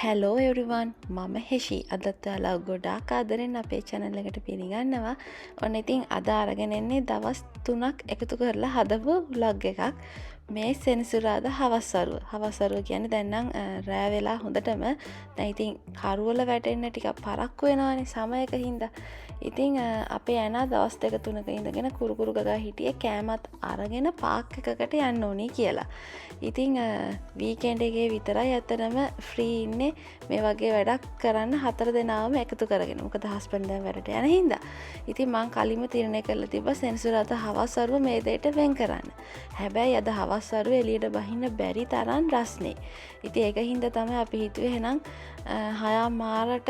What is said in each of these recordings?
Hello everyone මම හෙෂි අදත් ඔයාලා ගොඩාක් ආදරෙන් අපේ channel එකට පිළිගන්නවා. ඔන්න ඉතින් අද අරගෙන එන්නේ දවස් 3ක් එකතු කරලා හදපු vlog එකක්. මේ සෙනසුරාදා හවස්වරුව කියන්නේ දැන් නම් රෑ වෙලා හොඳටම දැන් ඉතින් කරුවල වැටෙන්න ටිකක් පරක්කු වෙනවානේ සමයක හින්දා. ඉතින් අපේ ඇනා දවස් 2-3ක ඉඳගෙන කුරුකුරු ගගා හිටියේ කෑමත් අරගෙන පාක් එකකට යන්න ඕනි කියලා. ඉතින් වීකෙන්ඩ් එකේ විතරයි ඇත්තටම ෆ්‍රී ඉන්නේ මේ වගේ වැඩක් කරන්න 4 දෙනාම එකතු කරගෙන. මොකද හස්බන්ඩ් දැන් වැඩට යන හින්දා. ඉතින් මං කලින්ම තීරණය කරලා තිබ්බා සෙනසුරාදා හවස්වරුව මේ දෙයට වෙන් කරන්න. හැබැයි අද හවස්වරුව එළියට බහින්න බැරි තරම් රස්නේ. ඉතින් ඒක හින්දා තමයි අපි හිතුවේ එහෙනම් 6 මාරට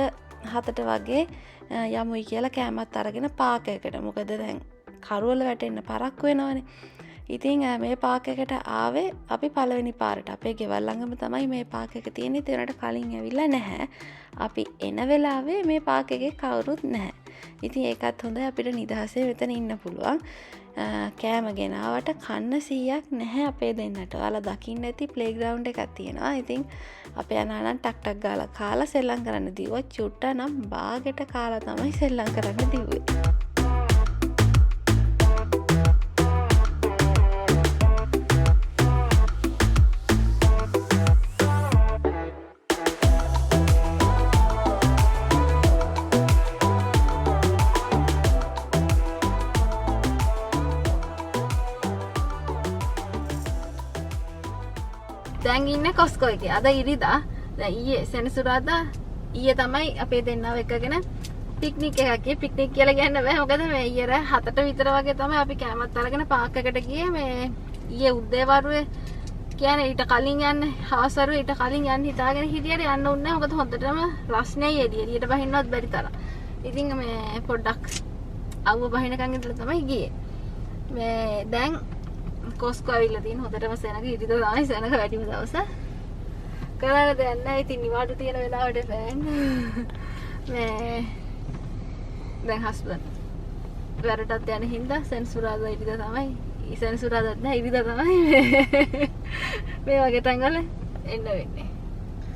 7ට වගේ යමුයි කියලා කෑමත් අරගෙන පාක් එකකට. මොකද දැන් කරුවල වැටෙන්න පරක්කු වෙනවනේ. ඉතින් මේ පාක් එකට ආවේ අපි පළවෙනි පාරට. අපේ ගෙවල් ළඟම තමයි මේ පාක් එක තියෙන්නේ. ඒනට කලින් ඇවිල්ලා නැහැ. අපි එන වෙලාවේ මේ පාක් එකේ කවුරුත් නැහැ. ඉතින් ඒකත් හොඳයි අපිට නිදහසේ මෙතන ඉන්න පුළුවන්. කෑම ගෙනාවට කන්න 100ක් නැහැ අපේ දෙන්නට. ඔයාලා දකින්න ඇති ප්ලේග්‍රවුන්ඩ් එකක් තියෙනවා. ඉතින් අපේ අනානම් ටක් ටක් ගාලා කාලා සෙල්ලම් කරන්න දිව්වා. චුට්ටා නම් බාගෙට කාලා තමයි සෙල්ලම් කරන්න දිව්වේ. දැන් ඉන්නේ කොස්කෝ එකේ. අද ඉරිදා. දැන් ඊයේ සෙනසුරාදා ඊයේ තමයි අපේ දෙන්නව එකගෙන පික්නික් එකක් ගියේ. පික්නික් කියලා කියන්න බෑ. මොකද මේ ඊයේ රෑ 7ට විතර වගේ තමයි අපි කෑමත් අරගෙන පාක් එකට ගියේ. මේ ඊයේ උදේවරුේ කියන්නේ ඊට කලින් යන්නේ හවස්වරුේ ඊට කලින් යන්න හිතාගෙන හිටියට යන්න උන්නේ නැහැ. මොකද හොඳටම රස්නේ එළියට බහින්නවත් බැරි තරම්. ඉතින් මේ පොඩ්ඩක් අවුව බහිනකන් ඉඳලා තමයි ගියේ. මේ දැන් කොස්කෝ ඇවිල්ලා තියෙන හොඳටම සෙනග ඉරිදා තමයි සෙනග වැඩිම දවස. කරන්න දෙයක් නැහැ. ඉතින් නිවාඩු තියෙන වෙලාවට ෆෑන් මේ දැන් හස්බන්ඩ් වැඩටත් යන හින්දා සෙනසුරාදා ඉරිදා තමයි. සෙනසුරාදාත් නැහැ ඉරිදා තමයි මේ වගේ තැන්වල එන්න වෙන්නේ.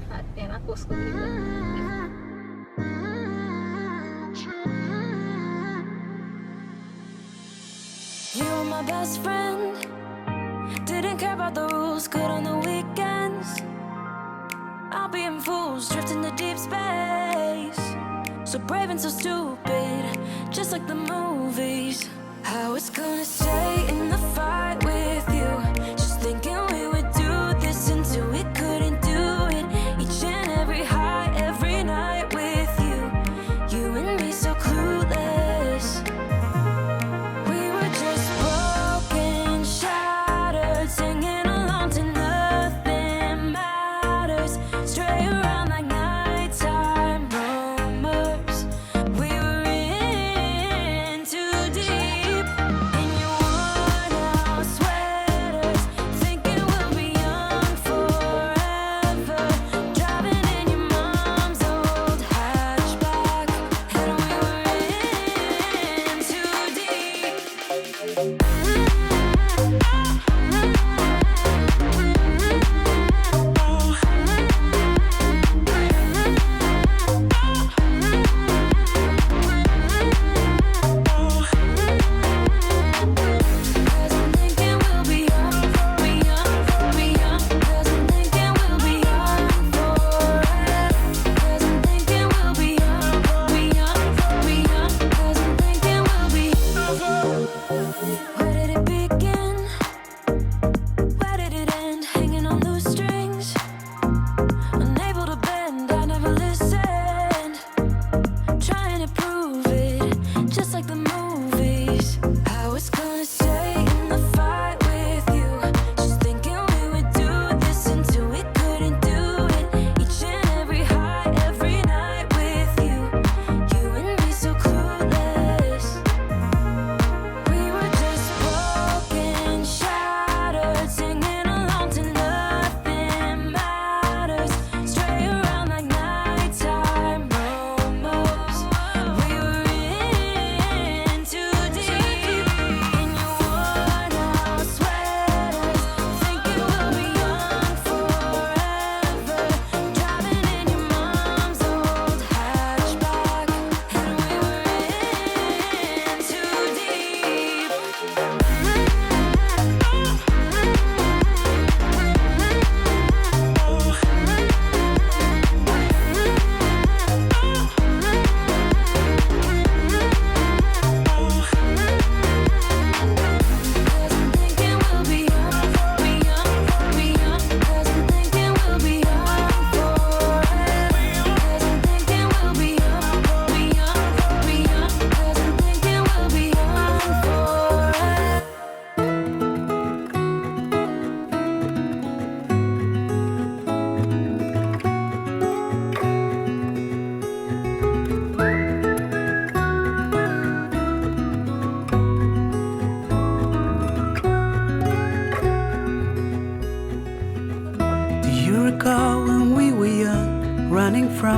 හරි එහෙනම් කොස්කෝ ගිහින් You were my best friend. Didn't care about the rules, good on the weekends. I'll be in fools, drifting to deep space. So brave and so stupid, just like the movies. How it's gonna stay in the fight with you. Just thinking we would do this until we couldn't do it. Each and every high, every night with you. You and me so clueless. We were just broken, shattered, singing along to nothing matters. Stray around like nighttime rumors. We were in too deep, and you worn out, sweat.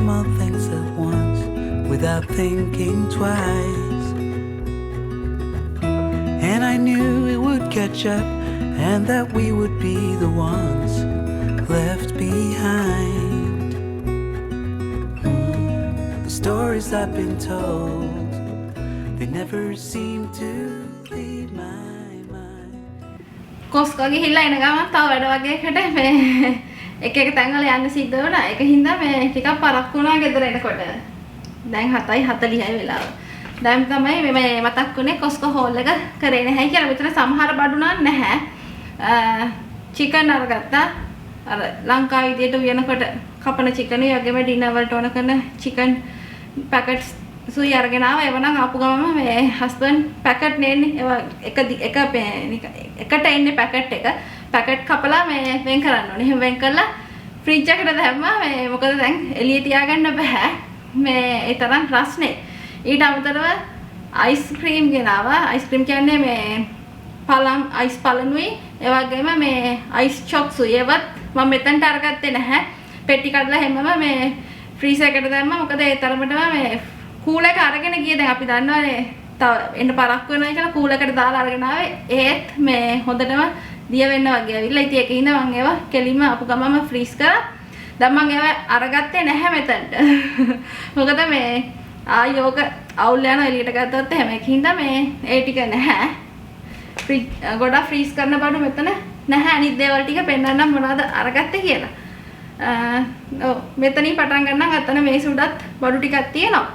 all things at once without thinking twice. And I knew it would catch up and that we would be the ones left behind. The stories I've been told, they never seem to leave my mind. කොස්කෝ ගිහිල්ලා එන ගමන් තව වැඩ වගේකට මේ එක එක තැන්වල යන්න සිද්ධ වුණා. ඒක හින්දා මේ ටිකක් පරක්කු වුණා ගෙදර එනකොට. දැන් 7:40යි වෙලාව. දැන් තමයි මේ මතක් වුණේ කොස්කෝ හෝල් එක කරේ නැහැ කියලා. මෙතන සමහර බඩුනා නැහැ. චිකන් අරගත්තා. අර ලංකාවේ විදියට උයනකොට කපන චිකන් වගේම ඩිනර් වලට ඕන කරන චිකන් පැකට්ස් සුයි අරගෙන ආවා. ඒව නම් ආපු ගමම මේ හස්බන්ඩ් පැකට් නෙන්නේ. ඒව එකට එන්නේ පැකට් එක. පැකට් කපලා මේ වෙන් කරන්න ඕනේ. එහෙම වෙන් කරලා ෆ්‍රිජ් එකට දැම්මා. මේ මොකද දැන් එළියේ තියාගන්න බෑ. මේ ඒ තරම් රස්නේ. ඊට අමතරව අයිස්ක්‍රීම් ගෙනාවා. අයිස්ක්‍රීම් කියන්නේ මේ පළම් අයිස් පළනුයි. ඒ වගේම මේ අයිස් චොක්ස් උයි. ඒවත් මම මෙතනට අරගත්තේ නැහැ. පෙට්ටි කඩලා හැමම මේ ෆ්‍රීසර් එකට දැම්මා. මොකද ඒ තරමටම මේ කූල් එක අරගෙන ගියේ. දැන් අපි දන්නවනේ තව එන්න පරක්කු වෙනවා කියලා කූල් එකට දාලා අරගෙන ආවේ. ඒත් මේ හොඳටම දිය වෙන්න වගේ ඇවිල්ලා. ඉතින් ඒක හින්දා මම ඒවා කෙලින්ම අපු ගමම ෆ්‍රීස් කරා. දැන් මම ඒවා අරගත්තේ නැහැ මෙතනට. මොකද මේ ආයෝක අවුල් යන එළියට ගත්තොත් එහෙම ඒක හින්දා මේ ඒ ටික නැහැ. ගොඩක් ෆ්‍රීස් කරන බඩු මෙතන නැහැ. අනිත් දේවල් ටික පෙන්නන්නම් මොනවද අරගත්තේ කියලා. ඔව් මෙතනින් පටන් ගන්නම්. අතන මේ සුඩත් බඩු ටිකක් තියෙනවා.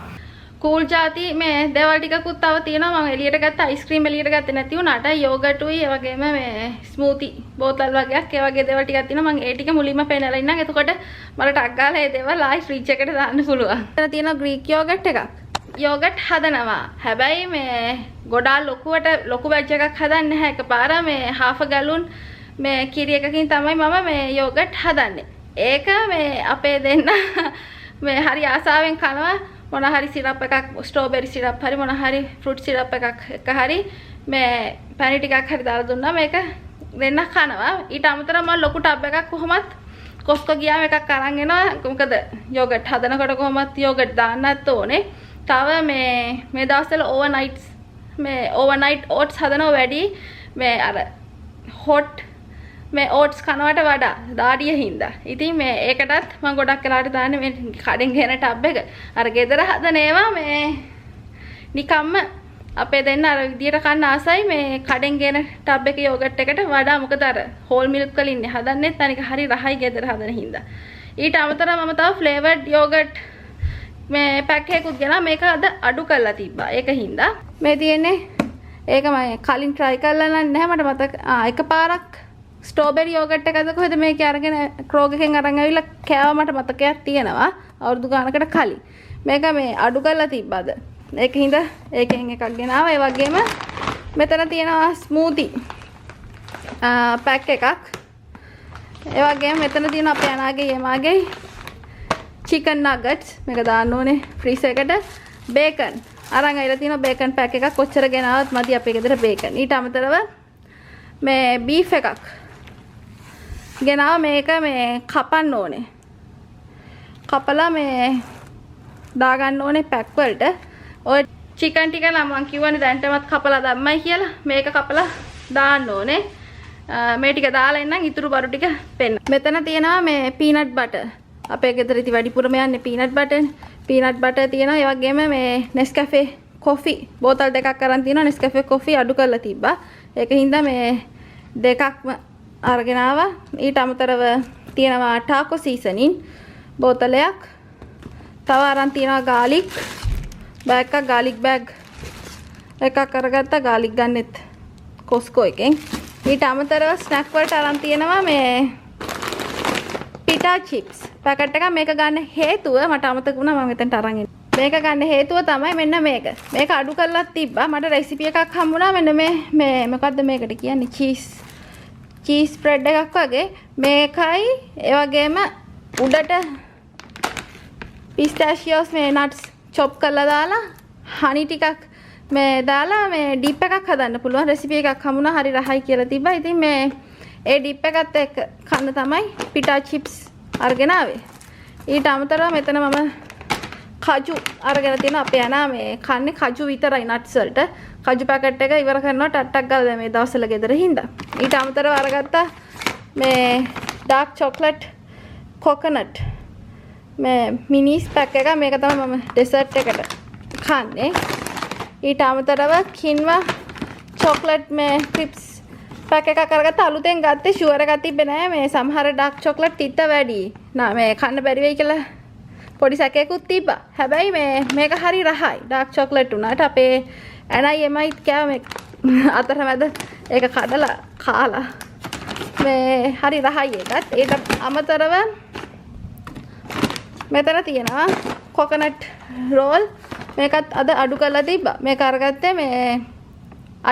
කූල් ಜಾති මේ දේවල් ටිකකුත් තව තියෙනවා. මම එළියට ගත්ත අයිස්ක්‍රීම් එළියට ගත්තේ නැති වුණාට යෝගට්ුයි ඒ වගේම මේ ස්මූති බෝතල් වගේක් ඒ වගේ දේවල් ටිකක් තියෙනවා. මම ඒ ටික මුලින්ම පෙන්නලා ඉන්නම්. එතකොට මට ටක් ගාලා ඒ දේවල් ආයි ෆ්‍රිජ් එකට දාන්න පුළුවන්. එතන තියෙනවා ග්‍රීක් යෝගට් එකක්. යෝගට් හදනවා. හැබැයි මේ ගොඩාක් ලොකු බැච් එකක් හදන්නේ නැහැ. එකපාර මේ half a gallon මේ කිරි එකකින් තමයි මම මේ යෝගට් හදන්නේ. ඒක මේ අපේ දෙන්න මේ හරි ආසාවෙන් කනවා. මොන හරි සිරප් එකක් ස්ට්‍රෝබෙරි සිරප් හරි මොන හරි ෆෘට් සිරප් එකක් එක හරි මේ පැණි ටිකක් හරි දාලා දුන්නා මේක දෙන්න කනවා. ඊට අමතරව මම ලොකු ටබ් එකක් කොහොමත් කොස්කෝ ගියාම එකක් අරන් එනවා. මොකද යෝගට් හදනකොට කොහොමත් යෝගට් දාන්නත් ඕනේ. තව මේ දවස්වල ඕවර්නයිට් ඕට්ස් හදනවා වැඩි මේ අර හොට් මේ ඕට්ස් කනවට වඩා දාඩිය හින්දා. ඉතින් මේ ඒකටත් මම ගොඩක් වෙලාවට දාන්නේ මේ කඩෙන් ගෙන ටබ් එක. අර ගෙදර හදන ඒවා මේ නිකම්ම අපේ දෙන්න අර විදියට කන්න ආසයි මේ කඩෙන් ගෙන ටබ් එක යෝගට් එකට වඩා. මොකද අර හෝල් මිල්ක් වලින් හදන්නෙත් අනික හරි රහයි ගෙදර හදන හින්දා. ඊට අමතරව මම තව ෆ්ලේවර්ඩ් යෝගට් මේ පැක් එකකුත් ගෙනා. මේක අද අඩු කරලා තිබ්බා. ඒක හින්දා මේ තියෙන්නේ ඒක මම කලින් try කරලා නැහැ මට මතක. එකපාරක් ස්ට්‍රෝබෙරි යෝගට් එකද කොහෙද මේක අරගෙන ක්‍රෝග් එකෙන් අරන් ආවිල්ලා කෑවා. මට මතකයක් තියෙනවා අවුරුදු ගානකට කලින්. මේක මේ අඩු කරලා තිබ්බද. ඒක හින්දා ඒකෙන් එකක් ගෙනාවා. ඒ වගේම මෙතන තියෙනවා ස්මූති පැක් එකක්. ඒ වගේම මෙතන තියෙන අපේ අනාගේ යමාගේ චිකන් නගට්ස් මේක දාන්න ඕනේ ෆ්‍රීසර් එකට. බේකන් අරන් ආවිල්ලා තියෙනවා. බේකන් පැක් එකක් කොච්චර ගෙනාවත් මදි අපේ ගෙදර බේකන්. ඊට අමතරව මේ බීෆ් එකක් ගෙනාවා. මේක මේ කපන්න ඕනේ. කපලා මේ දාගන්න ඕනේ පැක් වලට. ඔය චිකන් ටික නම් මම කිව්වනේ දැන්ටමත් කපලා දැම්මයි කියලා. මේක කපලා දාන්න ඕනේ. මේ ටික දාලා ඉන්නම් ඉතුරු බරු ටික පෙන්න. මෙතන තියෙනවා මේ පීනට් බටර්. අපේ ගෙදර ඉති වැඩිපුරම යන්නේ පීනට් බටර්. පීනට් බටර් තියෙනවා. ඒ වගේම මේ Nescafe කොෆි බෝතල් දෙකක් අරන් තියෙනවා. Nescafe කොෆි අඩු කරලා තිබ්බා. ඒක හින්දා මේ දෙකක්ම අරගෙන ආවා. ඊට අමතරව තියෙනවා ටාකෝ සීසනින් බෝතලයක්. තව අරන් තියෙනවා ගාලික් බෑග් එකක්. ගාලික් බෑග් එකක් අරගත්තා. ගාලික් ගන්නෙත් කොස්කෝ එකෙන්. ඊට අමතරව ස්නැක් වලට අරන් තියෙනවා මේ පිටා චිප්ස් පැකට් එකක්. මේක ගන්න හේතුව මට අමතක වුණා මම මෙතනට අරන් එන්න. මේක ගන්න හේතුව තමයි මෙන්න මේක. මේක අඩු කරලා තිබ්බා. මට රෙසිපි එකක් හම්බුණා. මෙන්න මේ මොකද්ද මේකට කියන්නේ චීස් ස්ප්‍රෙඩ් එකක් වගේ. මේකයි ඒ වගේම උඩට පිස්තාෂියෝස් මේ නට්ස් චොප් කරලා දාලා හනි ටිකක් මේ දාලා මේ ඩිප් එකක් හදන්න පුළුවන් රෙසිපි එකක් හම්බුණා. හරි රහයි කියලා තිබ්බා. ඉතින් මේ ඒ ඩිප් එකත් එක්ක කන්න තමයි පිටා චිප්ස් අරගෙන ආවේ. ඊට අමතරව මෙතන මම කජු අරගෙන තියෙනවා. අපේ යනා මේ කන්නේ කජු විතරයි නට්ස් වලට. කජු පැකට් එක ඉවර කරනවා ටට්ටක් ගාලා මේ දවස්වල ගෙදර හින්දා. ඊට අමතරව අරගත්තා මේ ඩාර්ක් චොක්ලට් කොකනට් මේ මිනිස් පැක් එක. මේක තමයි මම ඩෙසර්ට් එකට කන්නේ. ඊට අමතරව කින්වා චොක්ලට් මේ ක්‍රිප්ස් පැක් එකක් අරගත්තා. අලුතෙන් ගත්තේ ෂුවර් එකක් තිබ්බේ නෑ. මේ සමහර ඩාර්ක් චොක්ලට් තිත්ත වැඩි. මේ කන්න බැරි වෙයි කියලා පොඩි සැකයකුත් තිබ්බා. හැබැයි මේක හරි රහයි. ඩාර්ක් චොක්ලට් උනාට අපේ ඇනයි එමයිත් කෑව මේ අතරමැද ඒක කඩලා කාලා මේ හරි රහයි ඒකත්. ඒකට අමතරව මෙතන තියෙනවා කොකනට් රෝල්. මේකත් අද අඩු කරලා තිබ්බා. මේක අරගත්තේ මේ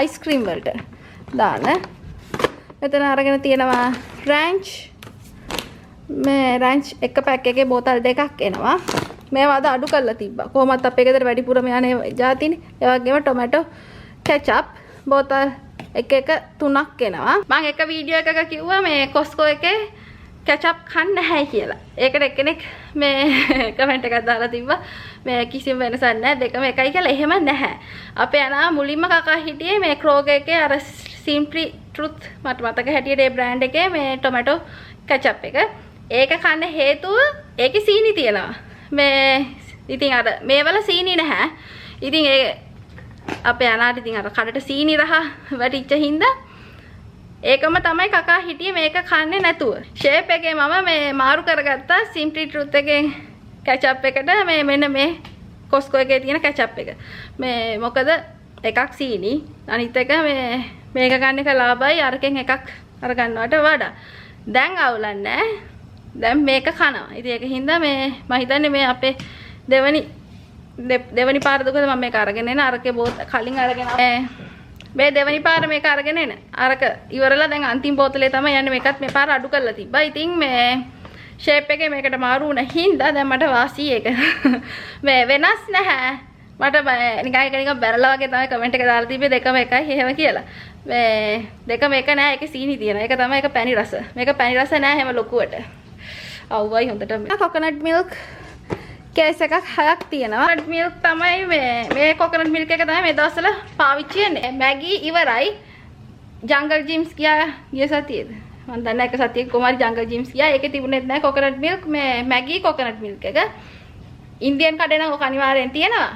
අයිස්ක්‍රීම් වලට දාන්න. මෙතන අරගෙන තියෙනවා රෑන්ච්. මේ රෑන්ච් එක පැක් එකේ බෝතල් දෙකක් එනවා. මේවා අද අඩු කරලා තිබ්බා. කොහොමත් අපේ ගෙදර වැඩිපුරම යන්නේ જાතිනේ. ඒ වගේම ටොමැටෝ කෙචප් බෝතල් එක තුනක් එනවා. මම එක වීඩියෝ එකක කිව්වා මේ කොස්කෝ එකේ කෙචප් කන්න නැහැ කියලා. ඒකට එක්කෙනෙක් මේ කමෙන්ට් එකක් දාලා තිබ්බා මේ කිසිම වෙනසක් නැහැ දෙකම එකයි කියලා. එහෙම නැහැ. අපේ අනා මුලින්ම කකා හිටියේ මේ ක්‍රෝග් එකේ අර Simply Truth මට මතක හැටියට ඒ බ්‍රෑන්ඩ් එකේ මේ ටොමැටෝ කෙචප් එක. ඒක කන්න හේතුව ඒකේ සීනි තියෙනවා. මේ ඉතින් අර මේවල සීනි නැහැ. ඉතින් ඒ අපේ අනාට ඉතින් අර කඩට සීනි රහ වැටිච්ච හින්දා ඒකම තමයි කකා හිටියේ මේක කන්නේ නැතුව. ෂේප් එකේ මම මේ මාරු කරගත්තා Simply Truth එකේ කෙචප් එකට මේ මෙන්න මේ කොස්කෝ එකේ තියෙන කෙචප් එක. මේ මොකද එකක් සීනි අනිත් එක මේක ගන්න එක ලාභයි අරකින් එකක් අර ගන්නවට වඩා. දැන් අවුලක් නැහැ. දැන් මේක කනවා. ඉතින් ඒක හින්දා මේ මම හිතන්නේ මේ අපේ දෙවනි පාර දුකද මම මේක අරගෙන එන අරකේ කලින් අරගෙන මේ දෙවනි පාර මේක අරගෙන එන අරක ඉවරලා දැන් අන්තිම බෝතලේ තමයි යන්නේ. මේකත් මේ පාර අඩු කරලා තිබ්බා. ඉතින් මේ ෂේප් එකේ මේකට මාරු වුණ හින්දා දැන් මට වාසි ඒක මේ වෙනස් නැහැ. මට නිකන් බැරලා වගේ තමයි කමෙන්ට් එක දාලා තිබ්බේ දෙකම එකයි එහෙම කියලා. මේ දෙකම එක නෑ. ඒකේ සීනි තියෙනවා. ඒක තමයි ඒක පැණි රස. මේක පැණි රස නෑ හැම ලොකුවට. අවුවයි හොඳට. කොකනට් මිල්ක් කේස් එකක් 6ක් තියෙනවා. කොකනට් මිල්ක් තමයි මේ කොකනට් මිල්ක් එක තමයි මේ දවස්වල පාවිච්චි වෙන්නේ. මැගි ඉවරයි. ජංගල් ජිම්ස් ගියා ගිය සතියේද? මම දන්නේ එක සතියක කොමාරි ජංගල් ජිම්ස් ගියා. ඒකේ තිබුණෙත් නැහැ කොකනට් මිල්ක්. මේ මැගි කොකනට් මිල්ක් එක. ඉන්දියන් කඩේ නම් ඔක අනිවාර්යෙන් තියෙනවා.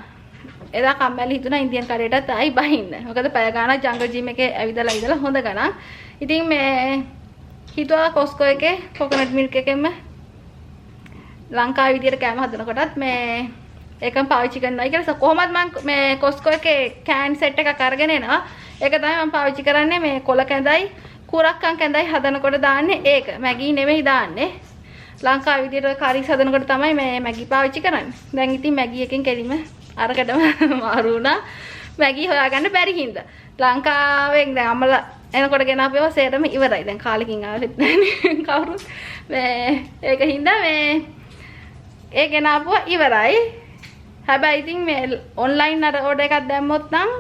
එදා කම්මැලි හිතුණා ඉන්දියන් කඩේටත් ආයි බහින්න. මොකද පැය ගාණක් ජංගල් ජිම් එකේ ඇවිදලා හොඳ ගණන්. ඉතින් මේ හිතුවා කොස්කෝ එකේ කොකනට් මිල්ක් එකෙන්ම ලංකාවේ විදියට කෑම හදනකොටත් මේ ඒකම පාවිච්චි කරනවා කියලා. කොහොමද මම මේ කොස්කෝ එකේ කෑන් සෙට් එකක් අරගෙන එනවා. ඒක තමයි මම පාවිච්චි කරන්නේ මේ කොළ කැඳයි කුරක්කන් කැඳයි හදනකොට දාන්නේ ඒක. මැගි නෙමෙයි දාන්නේ. ලංකාවේ විදියට කාරිස් හදනකොට තමයි මේ මැගි පාවිච්චි කරන්නේ. දැන් ඉතින් මැගි එකෙන් කෙලිම අරකටම මාරු වුණා. මැගි හොයාගන්න බැරි හින්දා. ලංකාවෙන් දැන් අම්මලා එනකොට ගෙනාපේවා සේරම ඉවරයි. දැන් කාලෙකින් ආවෙත් නැහැ කවුරුත්. මේ ඒක හින්දා මේ ඒ ගෙනාපුවා ඉවරයි. හැබැයි ඉතින් මේ ඔන්ලයින් අර ඕඩර් එකක් දැම්මොත් නම්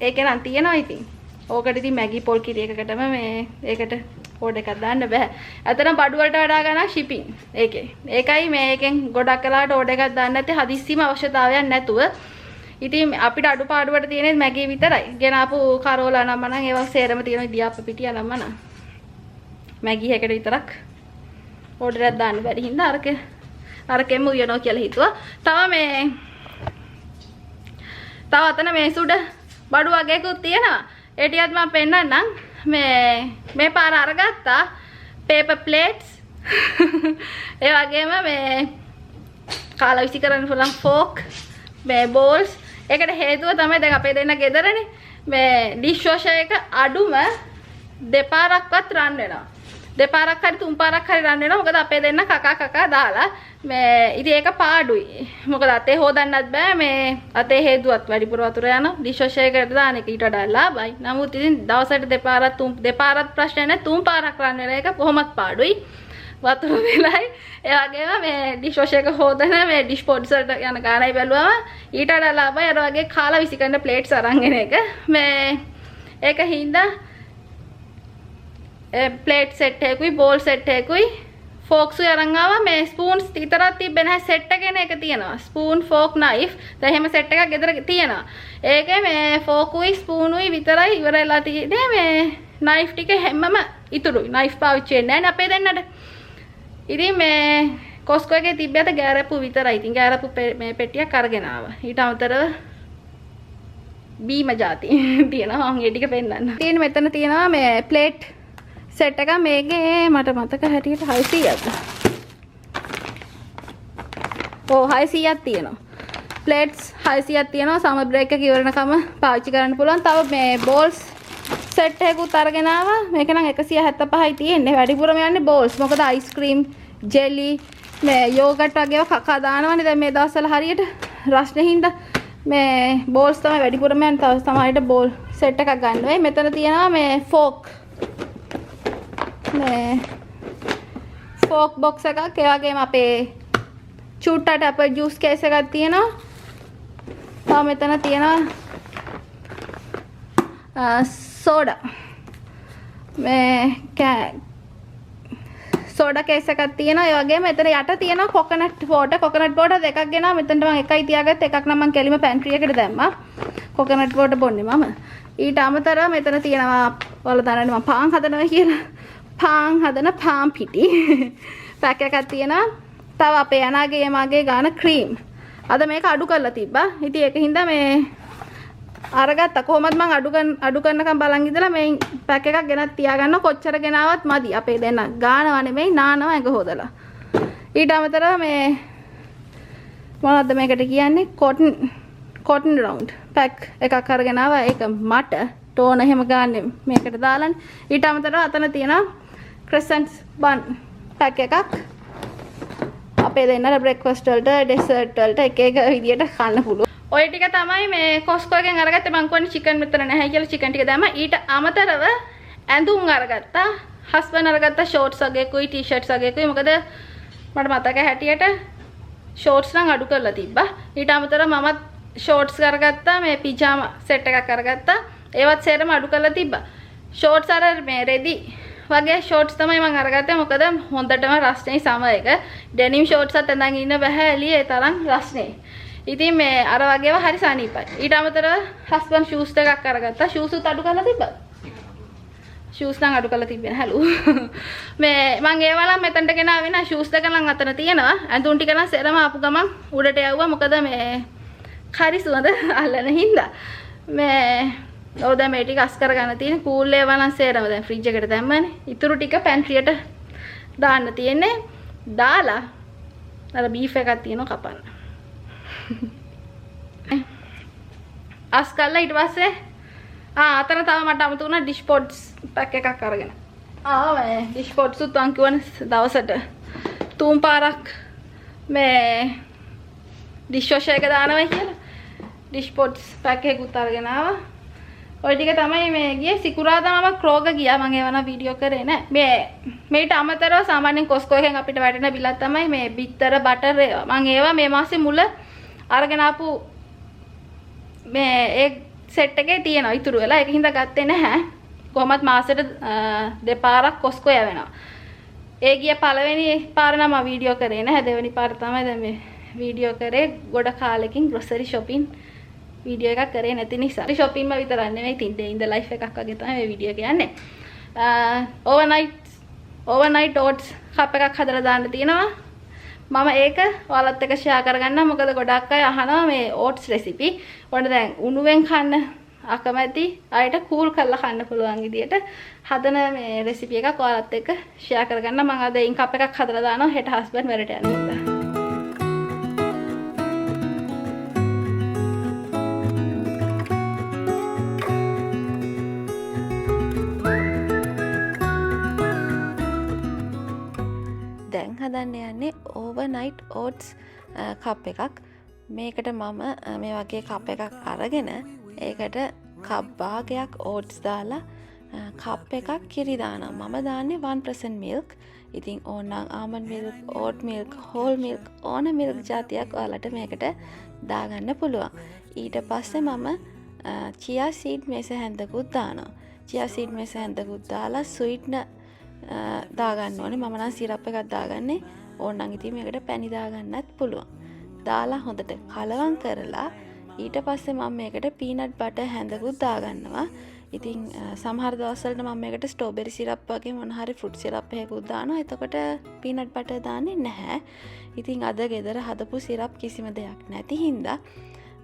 ඒකේ නම් තියෙනවා ඉතින්. ඕකට ඉතින් මැගි පොල් කිරි එකකටම මේ ඒකට ඕඩර් එකක් දාන්න බෑ. අතන බඩු වලට වඩා ගන්න ෂිපින් ඒකේ. ඒකයි මේකෙන් ගොඩක් කලාවට ඕඩර් එකක් දාන්න නැත්තේ හදිස්සියම අවශ්‍යතාවයක් නැතුව. ඉතින් අපිට අඩුපාඩුවට තියෙන්නේ මැගි විතරයි. ගෙනාපු කරෝලා නම් මනම් ඒවා සේරම තියෙනවා ඉදියාප්ප පිටිය නම් මනම්. මැගි එකට විතරක් ඕඩර් එකක් දාන්න බැරි හින්දා අරකෙම උයනවා කියලා හිතුවා. තව අතන මේ සුඩ බඩු වගේකුත් තියෙනවා. ඒ ටිකත් මම පෙන්නන්නම්. මේ පාර අරගත්තා paper plates. ඒ වගේම මේ කාලා විසි කරන්න පුළුවන් fork, මේ bowls. ඒකට හේතුව තමයි දැන් අපේ දෙන්න ගෙදරනේ. මේ dish washer එක අඩුම දෙපාරක්වත් රන් වෙනවා. දෙපාරක් හරි තුන් පාරක් හරි රන් වෙනවා. මොකද අපේ දෙන්න කකා දාලා මේ ඉතින් ඒක පාඩුයි. මොකද අතේ හොදන්නත් බෑ. මේ අතේ හේදුවත් වැඩිපුර වතුර යන dish washer එකට දාන එක ඊට වඩා ලාභයි. නමුත් ඉතින් දවසට දෙපාරක් ප්‍රශ්න නැහැ. තුන් පාරක් රන් වෙන එක කොහොමත් පාඩුයි. වතුර වෙලයි. ඒ වගේම මේ dish washer එක හොදන මේ dish pods වලට යන ගානයි බැලුවම ඊට වඩා ලාභයි. අර වගේ කාලා විසි කරන plates අරන් එන එක. මේ ඒක හින්දා plate set එකකුයි bowl set එකකුයි ෆෝක්ස් අරන් ආවා මේ ස්පූන්ස් විතරක් තිබ්බේ නැහැ සෙට් එකේන එක තියෙනවා ස්පූන් ෆෝක් නයිෆ් දැන් එහෙම සෙට් එකක් ගෙදර තියෙනවා ඒකේ මේ ෆෝකුයි ස්පූනුයි විතරයි ඉවර වෙලා තියෙන්නේ මේ නයිෆ් ටික හැමම ඉතුරුයි නයිෆ් පාවිච්චි වෙන්නේ නැහැ නේ අපේ දෙන්නට ඉතින් මේ කොස්කෝ එකේ තිබ්බට ගෑරප්පු විතරයි ඉතින් ගෑරප්පු මේ පෙට්ටියක් අරගෙන ආවා ඊට අමතරව බීම જાති තියෙනවා මම ඒ ටික පෙන්නන්න තියෙන මෙතන තියෙනවා මේ ප්ලේට් සෙට් එක මේකේ මට මතක හැටියට 600ක්ද ඔව් 600ක් තියෙනවා ප්ලේට්ස් 600ක් තියෙනවා සමර් බ්‍රේක් එක ඉවරනකම පාවිච්චි කරන්න පුළුවන් තව මේ බෝල්ස් සෙට් එකකුත් අරගෙන ආවා මේක නම් 175යි තියෙන්නේ වැඩිපුරම යන්නේ බෝල්ස් මොකද අයිස්ක්‍රීම් ජෙලි මේ යෝගට් වගේ ඒවා කකා දානවනේ දැන් මේ දවස්වල හරියට රස්නේ හින්දා මේ බෝල්ස් තමයි වැඩිපුරම යන්නේ තව සමහරවිට බෝල් සෙට් එකක් ගන්න වෙයි මෙතන තියෙනවා මේ ෆෝක් මේ ෆෝක් බොක්ස් එකක් ඒ වගේම අපේ චූට්ටට අපේ ජූස් කේස් එකක් තියෙනවා. තව මෙතන තියෙනවා සෝඩා. මේ සෝඩා කේස් එකක් තියෙනවා. ඒ වගේම මෙතන යට තියෙනවා කොකනට් වෝටර් දෙකක් ගෙනා මෙතනට මම එකයි තියාගත්ත එකක් නම් මම කෙලිම පැන්ට්‍රි එකට දැම්මා. කොකනට් වෝටර් බොන්නේ මම. ඊට අමතරව මෙතන තියෙනවා ඔයාලා දන්නවනේ මම පාන් හදනවා කියලා. පාන් හදන පාන් පිටි පැක් එකක් තියෙනවා. තව අපේ අනාගේ මගේ ගාන ක්‍රීම්. අද මේක අඩු කරලා තිබ්බා. ඉතින් ඒක හින්දා මේ අරගත්තා. කොහොමද මම අඩු කරනකම් බලන් ඉඳලා මේ පැක් එකක් ගෙනත් තියාගන්න කොච්චර ගෙනාවත් මදි. අපේ දෙන්න ගානවා නෙමෙයි නානවා ඇඟ හොදලා. ඊට අමතරව මේ මොනවද මේකට කියන්නේ cotton round පැක් එකක් අරගෙන ආවා. ඒක මට ටෝන එහෙම ගන්න මේකට දාලානේ. ඊට අමතරව අතන තියෙනවා crescents bun පැක් එකක්. අපේ දෙන්නට බ්‍රෙක්ෆාස්ට් වලට ඩෙසර්ට් වලට එක එක විදියට කන්න පුළුවන්. ඔය ටික තමයි මේ කොස්කෝ එකෙන් අරගත්තේ මං කියන්නේ චිකන් මෙතන නැහැ කියලා චිකන් ටික දැම්මා. ඊට අමතරව ඇඳුම් අරගත්තා. හස්බන්ඩ් අරගත්තා ෂෝට්ස් වගේකුයි ටී-ෂර්ට්ස් වගේකුයි. මොකද මට මතක හැටියට ෂෝට්ස් නම් අඩු කරලා තිබ්බා. ඊට අමතරව මමත් ෂෝට්ස් අරගත්තා. මේ පිජාමා සෙට් එකක් අරගත්තා. ඒවත් සේරම අඩු කරලා තිබ්බා. ෂෝට්ස් අර මේ රෙදි වගේ ෂෝට්ස් තමයි මම අරගත්තේ. මොකද හොඳටම රස්නේ සම එක. ඩෙනිම් ෂෝට්ස් අත් ඇඳන් ඉන්න බෑ එළියේ ඒ තරම් රස්නේ. ඉතින් මේ අර වගේව හරි සනීපයි. ඊට අමතරව හස්බන්ඩ් ෂූස් දෙකක් අරගත්තා. ෂූස් උත් අඩු කරලා තිබ්බා. ෂූස් නම් අඩු කරලා තිබ්බේ නැහැලු. මේ මම ඒවා නම් මෙතනට ගෙනාවේ නෑ. ෂූස් දෙක නම් අතන තියෙනවා. ඇඳුම් ටික නම් සෙරම ආපු ගමන් උඩට යවුවා. මොකද මේ හරි සුවඳ අල්ලන හින්දා. මේ ඔව් දැන් මේ ටික අස් කරගන්න තියෙන කූල් ඒවා නම් සේරම දැන් ෆ්‍රිජ් එකට දැම්මනේ. ඉතුරු ටික පැන්ට්‍රියට දාන්න තියෙන්නේ. දාලා අර බීෆ් එකක් තියෙනවා කපන්න. අස් කළා ඊට පස්සේ අතන තව මට අමතක වුණා ඩිෂ් පොට්ස් පැක් එකක් අරගෙන. මේ ඩිෂ් පොට්ස් උත් මං කියවන දවසට 3 පාරක් මේ ඩිෂ් වොෂර් එක දානවා කියලා. ඩිෂ් පොට්ස් පැක් එකකුත් අරගෙන ආවා. ඔය ටික තමයි මේ ගියේ සිකුරාදා මම ක්‍රෝග ගියා මම ඒවන වීඩියෝ කරේ නෑ මේ මේට අමතරව සාමාන්‍යයෙන් කොස්කෝ එකෙන් අපිට වැටෙන බිලක් තමයි මේ බිත්තර බටර් ඒවා මම ඒවා මේ මාසේ මුල අරගෙන ආපු මේ ඒ සෙට් එකේ තියෙනවා ඉතුරු වෙලා ඒක හින්දා ගත්තේ නැහැ කොහොමත් මාසෙට දෙපාරක් කොස්කෝ යවෙනවා ඒ ගිය පළවෙනි පාර නම් මම වීඩියෝ කරේ නැහැ දෙවෙනි පාර තමයි දැන් මේ වීඩියෝ කරේ ගොඩ කාලෙකින් ග්‍රොසරි shopping වීඩියෝ එකක් කරේ නැති නිසා. shopping ම විතරක් නෙමෙයි තින් day in the life එකක් වගේ තමයි මේ වීඩියෝ කියන්නේ. overnight oats කප් එකක් හදලා දාන්න තියෙනවා. මම ඒක ඔයාලත් එක්ක share කරගන්නම්. මොකද ගොඩක් අය අහනවා මේ oats recipe. ඔන්න දැන් උණුවෙන් කන්න අකමැති අයට cool කරලා කන්න පුළුවන් විදියට හදන මේ recipe එකක් ඔයාලත් එක්ක share කරගන්න. මම අද ඉන් කප් එකක් හදලා දානවා හෙට husband වැඩට යන නිසා. හදන්න යන්නේ overnight oats කප් එකක්. මේකට මම මේ වගේ කප් එකක් අරගෙන ඒකට කප් භාගයක් oats දාලා කප් එකක් කිරි දානවා. මම දාන්නේ 1% milk. ඉතින් ඕනනම් almond milk, oat milk, whole milk ඕන milk જાතියක් ඔයාලට මේකට දාගන්න පුළුවන්. ඊට පස්සේ මම chia seed මේස හැන්දකුත් දානවා. chia seed මේස හැන්දකුත් දාලා sweetener දාගන්න ඕනේ. මම නම් සිරප් එකක් දාගන්නේ. ඕනනම් ඉතින් මේකට පැණි දාගන්නත් පුළුවන්. දාලා හොඳට කලවම් කරලා ඊට පස්සේ මම මේකට පීනට් බටර් හැඳකුත් දාගන්නවා. ඉතින් සමහර දවස්වලට මම මේකට ස්ට්‍රෝබෙරි සිරප් වගේ මොන හරි ෆෘට් සිරප් එකකුත් දානවා. එතකොට පීනට් බටර් දාන්නේ නැහැ. ඉතින් අද ගෙදර හදපු සිරප් කිසිම දෙයක් නැති හින්දා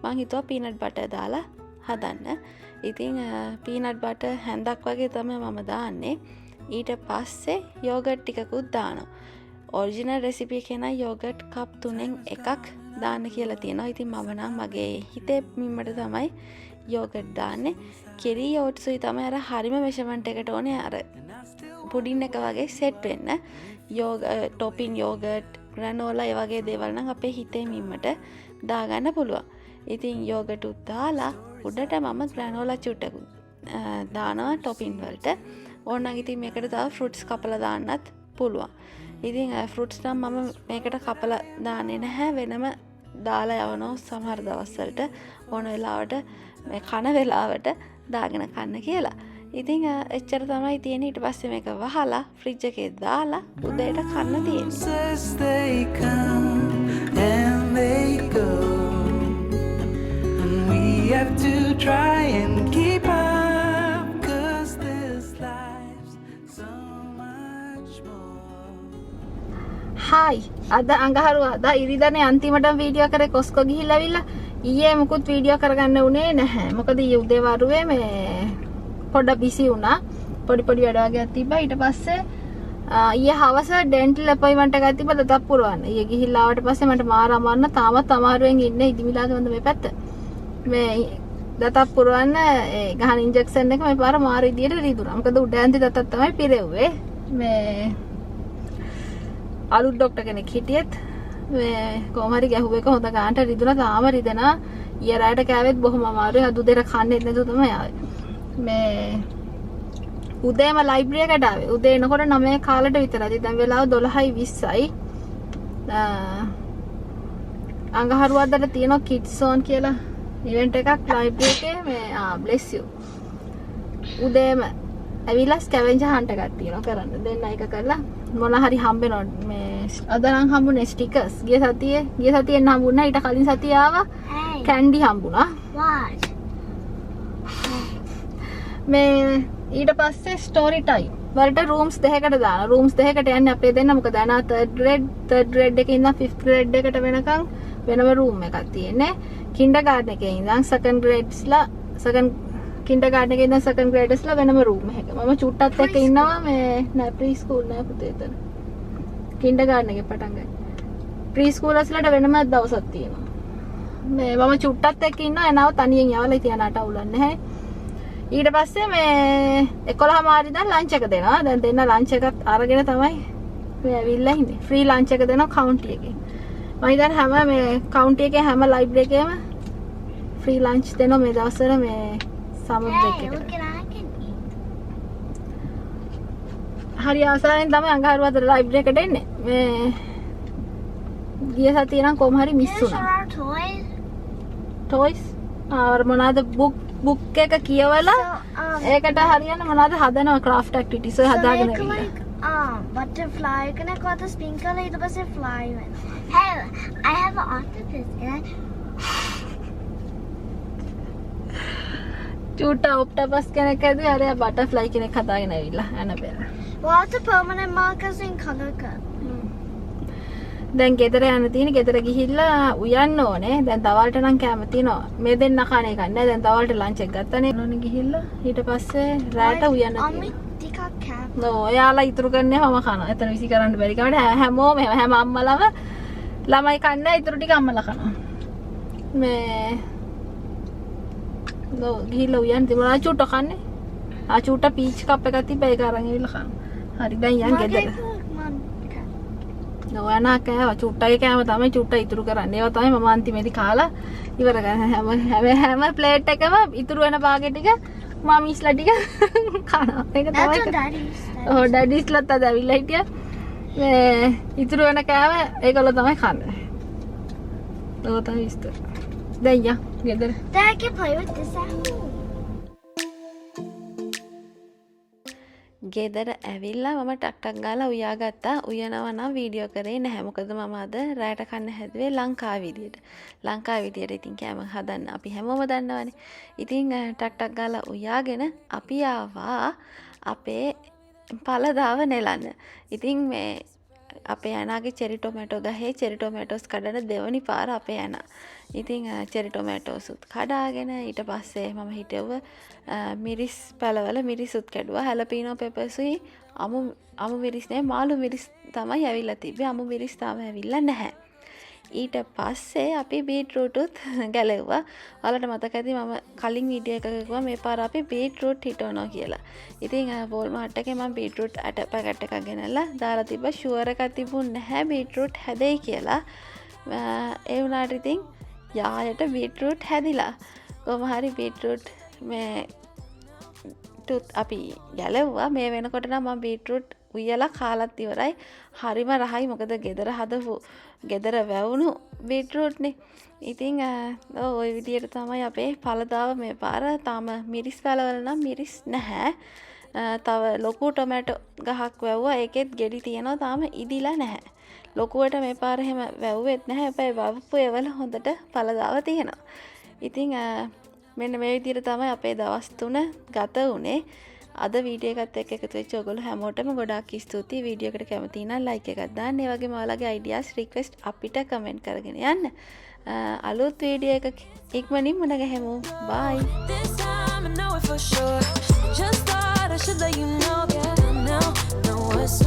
මං හිතුවා පීනට් බටර් දාලා හදන්න. ඉතින් පීනට් බටර් හැන්දක් වගේ තමයි මම දාන්නේ. ඊට පස්සේ යෝගට් ටිකකුත් දානවා. ඔරිජිනල් රෙසිපි එකේ නම් යෝගට් කප් 3න් එකක් දාන්න කියලා තියෙනවා. ඉතින් මම නම් මගේ හිතේ මිම්මට තමයි යෝගට් දාන්නේ. කිරි ඕට්සුයි තමයි අර හරිම මෙෂර්මන්ට් එකට ඕනේ අර පුඩින් එක වගේ සෙට් වෙන්න. ටොපින් යෝගට්, ග්‍රැනෝලා ඒ වගේ දේවල් නම් අපේ හිතේ මිම්මට දාගන්න පුළුවන්. ඉතින් යෝගට් උත් දාලා උඩට මම ග්‍රැනෝලා චුට්ටකුත් දානවා ටොපින් වලට. ඕනනම් ඉතින් මේකට තව ෆෘට්ස් කපලා දාන්නත් පුළුවන්. ඉතින් ෆෘට්ස් නම් මම මේකට කපලා දාන්නේ නැහැ. වෙනම දාලා යවනවා සමහර දවස්වලට ඕන වෙලාවට මේ කන වෙලාවට දාගෙන කන්න කියලා. ඉතින් එච්චර තමයි තියෙන්නේ. ඊට පස්සේ මේක වහලා ෆ්‍රිජ් එකේ දාලා උදේට කන්න තියෙන්නේ. They come and they go, and we have to try and keep up, 'cause this life's so much more. Hi අද අඟහරුවාදා ඉරිදනේ අන්තිමටම වීඩියෝ කරේ කොස්කෝ ගිහිල්ලා ඇවිල්ලා ඊයේ මුකුත් වීඩියෝ කරගන්න උනේ නැහැ. මොකද ඊයේ උදේ වරුවේ මේ පොඩ්ඩක් බිසි වුණා. පොඩි වැඩ වගේක් තිබ්බා. ඊට පස්සේ ඊයේ හවස ඩෙන්ටල් අපොයින්ට්මන්ට් එකක් තිබ්බා දතක් පුරවන්න. ඊයේ ගිහිල්ලා ආවට පස්සේ මට මාර අමාරුන තාමත් අමාරුවෙන් ඉන්නේ ඉදිමිලාගේ වන්ද මේ පැත්ත. මේ දතක් පුරවන්න ඒ ගහන ඉන්ජෙක්ෂන් එක මේ පාර මාර විදියට රිදුනා. මොකද උඩ ඇන්ති දතක් තමයි පිරෙව්වේ. මේ අලුත් ඩොක්ටර් කෙනෙක් හිටියෙත් මේ කොහොම හරි ගැහුව එක හොඳ ගානට රිදුනා. තාම රිදෙනා. ඊයේ රාට කෑවෙත් බොහොම අමාරුයි. අද උදේට කන්නේත් නැතුව තමයි ආවේ. මේ උදේම ලයිබ්‍රරි එකට ආවේ. උදේ එනකොට 9 කාලට විතරයි. දැන් වෙලාව 12:20යි. අඟහරුවාදට තියෙනවා කිඩ්ස් සෝන් කියලා ඉවෙන්ට් එකක් ලයිබ්‍රරි එකේ. මේ බ්ලෙස් යූ. උදේම ඇවිල්ලා ස්කැවෙන්ජර් හන්ට් එකක් තියෙනවා කරන්න. දෙන්න එක කරලා මොන හරි හම්බෙනවා. මේ අද නම් හම්බුනේ ස්ටිකර්ස්. ගිය සතියෙන් හම්බුණා. ඊට කලින් සතිය ආවා කැන්ඩි හම්බුණා. මේ ඊට පස්සේ ස්ටෝරි ටයිම් වලට රූම්ස් දෙකකට දානවා. රූම්ස් දෙකකට යන්නේ අපේ දෙන්න. මොකද අනා 3rd grade එකේ ඉඳන් 5th grade එකට වෙනකන් වෙනම රූම් එකක් තියෙන්නේ. කින්ඩර්ගාර්ටන් එකේ ඉඳන් 2nd ග්‍රේඩර්ස්ලා වෙනම රූම් එකක. මම චුට්ටත් එක්ක ඉන්නවා මේ නෑ ප්‍රී ස්කූල් නෑ පුතේ එතන. කින්ඩර්ගාර්ටන් එකේ පටන් ගන්න. ප්‍රී ස්කූලර්ස්ලාට වෙනම දවසක් තියෙනවා. මේ මම චුට්ටත් එක්ක ඉන්නවා. එනව තනියෙන් යවලා ඉතින් අනට අවුලක් නැහැ. ඊට පස්සේ මේ 11 මාරි දැන් ලන්ච් එක දෙනවා. දැන් දෙන්න ලන්ච් එකත් අරගෙන තමයි මේ ඇවිල්ලා ඉන්නේ. ෆ්‍රී ලන්ච් එක දෙනවා කවුන්ටි එකේ. මම ඉතින් හැම මේ කවුන්ටි එකේ හැම ලයිබ්‍රරි එකේම ෆ්‍රී ලන්ච් දෙනවා මේ දවස්වල මේ සමර් බ්‍රේක් එකට. හරි ආසාවෙන් තමයි අඟහරුවාදට ලයිබ්‍රරි එකට එන්නේ. මේ ගිය සතියේ නම් කොහොම හරි මිස් වුණා. ටොයිස් මොනවාද බුක් එක කියවලා ඒකට හරියන මොනවාද හදනවා ක්‍රාෆ්ට් ඇක්ටිවිටිස් ඔය හදාගෙන ඉන්නවා. butterfly can I got the sprinkle ඊට පස්සේ fly වෙන. Hey, I have an octopus and චූටා ඔක්ටෝපස් කෙනෙක් ඇදුවේ අර බටර්ෆ්ලයි කෙනෙක් හදාගෙන ඇවිල්ලා Annabelle. what's the permanent markers in color code? දැන් ගෙදර යන්න තියෙන. ගෙදර ගිහිල්ලා උයන්න ඕනේ. දැන් දවල්ට නම් කැම තියෙනවා. මේ දෙන්න කන එකක් නෑ. දැන් දවල්ට ලන්ච් එක ගත්තනේ. ඕනේ ගිහිල්ලා ඊට පස්සේ රාට උයන්න අම්මි ටිකක් කෑම. නෝ එයාලා ඉතුරු කරන්නේ මම කනවා. එතන විසි කරන්න බැරි කමට හැමෝම හැම අම්මලම ළමයි කන්නේ ඉතුරු ටික අම්මලා කනවා. මේ නෝ ගිහිල්ලා උයන්න තිබුණා චූට්ට කන්නේ. චූට්ට පීච් කප් එකක් තිබ්බා ඒක අරන් ඉවිල්ලා කනවා. හරි දැන් යන් ගෙදර. නොවනා කෑවා. චුට්ටගේ කෑම තමයි චුට්ට ඉතුරු කරන්නේ. ඒවා තමයි මම අන්තිමේදී කාලා ඉවර කරන්නේ. හැම ප්ලේට් එකම ඉතුරු වෙන භාගෙ ටික මම ඉස්ලා ටික කනවා. ඒක තමයි. ඔව් ඩැඩිස්ලත් අද ඇවිල්ලා හිටියා. මේ ඉතුරු වෙන කෑම ඒගොල්ලෝ තමයි කන්නේ. ඒක තමයි විස්තර. දැන් යා ගෙදර. Dad, I can play with this at home. ගෙදර ඇවිල්ලා මම ටක්ටක් ගාලා උයාගත්තා. උයනවා නම් වීඩියෝ කරේ නැහැ. මොකද මම අද රැට කන්න හැදුවේ ලංකාව විදියට. ලංකාව විදියට ඉතින් කෑම හදන්න අපි හැමෝම දන්නවනේ. ඉතින් ටක්ටක් ගාලා උයාගෙන අපි ආවා අපේ පළදාව නෙලන්න. ඉතින් මේ අපේ ඇනාගේ චෙරි ටොමැටෝ ගහේ චෙරි ටොමැටෝස් කඩන දෙවනි පාර අපේ ඇනා. ඉතින් චෙරි ටොමැටෝසුත් කඩාගෙන ඊට පස්සේ මම හිටවුව මිරිස් පැලවල මිරිසුත් කැඩුවා. හැලපීනෝ පෙපර්සුයි අමු මිරිස් නේ මාළු මිරිස් තමයි ඇවිල්ලා තිබ්බේ. අමු මිරිස් තාම ඇවිල්ලා නැහැ. ඊට පස්සේ අපි බීට්රූටුත් ගැලෙව්වා. ඔයාලට මතක ඇති මම කලින් වීඩියෝ එකක කිව්වා මේ පාර අපි බීට්රූට් හිටවනවා කියලා. ඉතින් වෝල්මාර්ට් එකේ මම බීට්රූට් අට පැකට් එකක් ගෙනල්ලා දාලා තිබ්බා. ෂුවර් එකක් තිබුණ නැහැ බීට්රූට් හැදෙයි කියලා. ඒ වුණාට ඉතින් යායට බීට්රූට් හැදිලා. කොහොම හරි බීට්රූට් මේ අපි ගැලෙව්වා. මේ වෙනකොට නම් මම බීට්රූට් උයලා කාලත් ඉවරයි. හරිම රහයි. මොකද ගෙදර හදපු ගෙදර වැවුණු බීට්රූට්නේ. ඉතින් ওই විදියට තමයි අපේ පළදාව මේ පාර. තාම මිරිස් පැලවල නම් මිරිස් නැහැ. තව ලොකු ටොමැටෝ ගහක් වැව්වා. ඒකෙත් ගෙඩි තියෙනවා. තාම ඉදිලා නැහැ. ලොකුවට මේ පාර එහෙම වැව්වෙත් නැහැ. හැබැයි වවපු ඒවල හොඳට පළදාව තියෙනවා. ඉතින් මෙන්න මේ විදියට තමයි අපේ දවස් 3 ගත වුණේ. අද වීඩියෝ එකත් එක්ක එකතු වෙච්ච ඔයගොල්ලෝ හැමෝටම ගොඩාක් ස්තුතියි. වීඩියෝ එකට කැමති නම් ලයික් එකක් දාන්න. ඒ වගේම ඔයාලගේ අයිඩියාස් රික්වෙස්ට් අපිට කමෙන්ට් කරගෙන යන්න. අලුත් වීඩියෝ එකක ඉක්මනින් මුණ ගැහෙමු. බයි. This time I know it for sure. Just thought I should let you know. Yeah, now it's